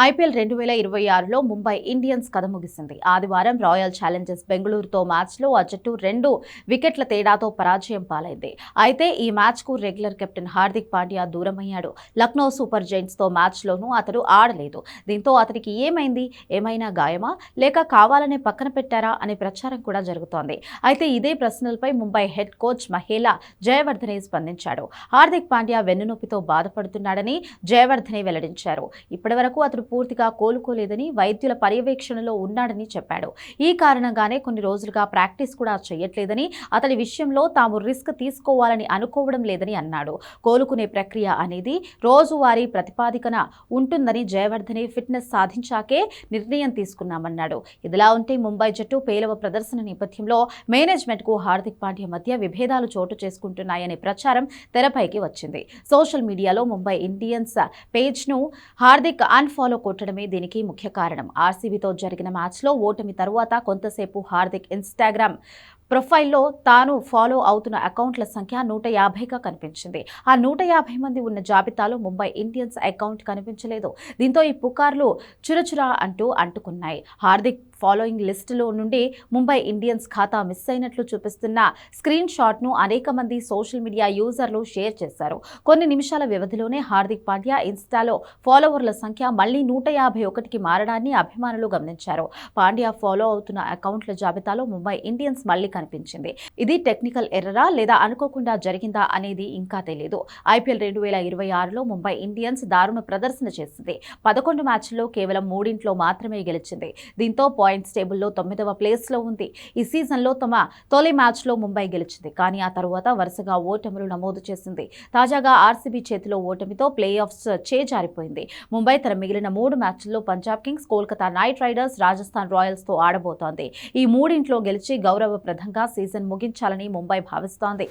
IPL 2026లో Mumbai Indians కథ ముగిసింది. ఆదివారం రాయల్ ఛాలెంజర్స్ బెంగళూరుతో మ్యాచ్లో ఆ జట్టు 2 వికెట్ల తేడాతో పరాజయం పాలైంది. అయితే ఈ మ్యాచ్కు రెగ్యులర్ కెప్టెన్ హార్దిక్ పాండ్యా దూరమయ్యాడు. లక్నో సూపర్ జైంట్స్తో మ్యాచ్లోనూ అతడు ఆడలేదు. దీంతో అతనికి ఏమైంది? ఏమైనా గాయమా? లేక కావాలనే పక్కన పెట్టారా అనే ప్రచారం కూడా జరుగుతోంది. అయితే ఇదే ప్రశ్నలపై ముంబై హెడ్ కోచ్ మహేలా జయవర్ధనే స్పందించాడు. హార్దిక్ పాండ్యా వెన్నునొప్పితో బాధపడుతున్నాడని జయవర్ధనే వెల్లడించారు. ఇప్పటివరకు అతడు పూర్తిగా కోలుకోలేదని, వైద్యుల పర్యవేక్షణలో ఉన్నాడని చెప్పాడు. ఈ కారణంగానే కొన్ని రోజులుగా ప్రాక్టీస్ కూడా చేయట్లేదని, అతడి విషయంలో తాము రిస్క్ తీసుకోవాలని అనుకోవడం లేదని అన్నాడు. కోలుకునే ప్రక్రియ అనేది రోజువారీ ప్రతిపాదికన ఉంటుందని జయవర్ధనే ఫిట్నెస్ సాధించాకే నిర్ణయం తీసుకున్నామన్నాడు. ఇదిలా ఉంటే ముంబై జట్టు పేలవ ప్రదర్శన నేపథ్యంలో మేనేజ్మెంట్కు హార్దిక్ పాండ్యా మధ్య విభేదాలు చోటు చేసుకుంటున్నాయనే ప్రచారం తెరపైకి వచ్చింది. సోషల్ మీడియాలో ముంబై ఇండియన్స్ పేజ్ను హార్దిక్ అన్ఫాలో కొట్టడమే దీనికి ముఖ్య కారణం. ఆర్సీబీతో జరిగిన మ్యాచ్లో ఓటమి తరువాత కొంతసేపు హార్దిక్ ఇన్స్టాగ్రామ్ ప్రొఫైల్లో తాను ఫాలో అవుతున్న అకౌంట్ల సంఖ్య 150గా కనిపించింది. ఆ 150 మంది ఉన్న జాబితాలో ముంబై ఇండియన్స్ అకౌంట్ కనిపించలేదు. దీంతో ఈ పుకార్లు చురచురా అంటుకున్నాయి. హార్దిక్ ఫాలోయింగ్ లిస్టులో నుండి ముంబై ఇండియన్స్ ఖాతా మిస్ అయినట్లు చూపిస్తున్న స్క్రీన్ షాట్ను అనేక మంది సోషల్ మీడియా యూజర్లు షేర్ చేశారు. కొన్ని నిమిషాల వ్యవధిలోనే హార్దిక్ పాండ్యా ఇన్స్టాలో ఫాలోవర్ల సంఖ్య మళ్లీ 151కి మారడాన్ని అభిమానులు గమనించారు. పాండ్యా ఫాలో అవుతున్న అకౌంట్ల జాబితాలో ముంబై ఇండియన్స్ మళ్లీ కనిపించింది. ఇది టెక్నికల్ ఎర్రరా లేదా అనుకోకుండా జరిగిందా అనేది ఇంకా తెలియదు. ఐపీఎల్ 2026లో ముంబై ఇండియన్స్ దారుణ ప్రదర్శన చేసింది. 11 మ్యాచ్ల్లో కేవలం 3 మాత్రమే గెలిచింది. దీంతో పాయింట్స్ టేబుల్లో 9వ ప్లేస్లో ఉంది. ఈ సీజన్లో తమ తొలి మ్యాచ్లో ముంబై గెలిచింది. కానీ ఆ తర్వాత వరుసగా ఓటములు నమోదు చేసింది. తాజాగా ఆర్సీబీ చేతిలో ఓటమితో ప్లే ఆఫ్స్ చేజారిపోయింది. ముంబై తన మిగిలిన 3 మ్యాచ్ల్లో Punjab Kings, Kolkata Knight Riders, Rajasthan రాయల్స్తో ఆడబోతోంది. ఈ 3 గెలిచి గౌరవప్రదంగా సీజన్ ముగించాలని ముంబై భావిస్తోంది.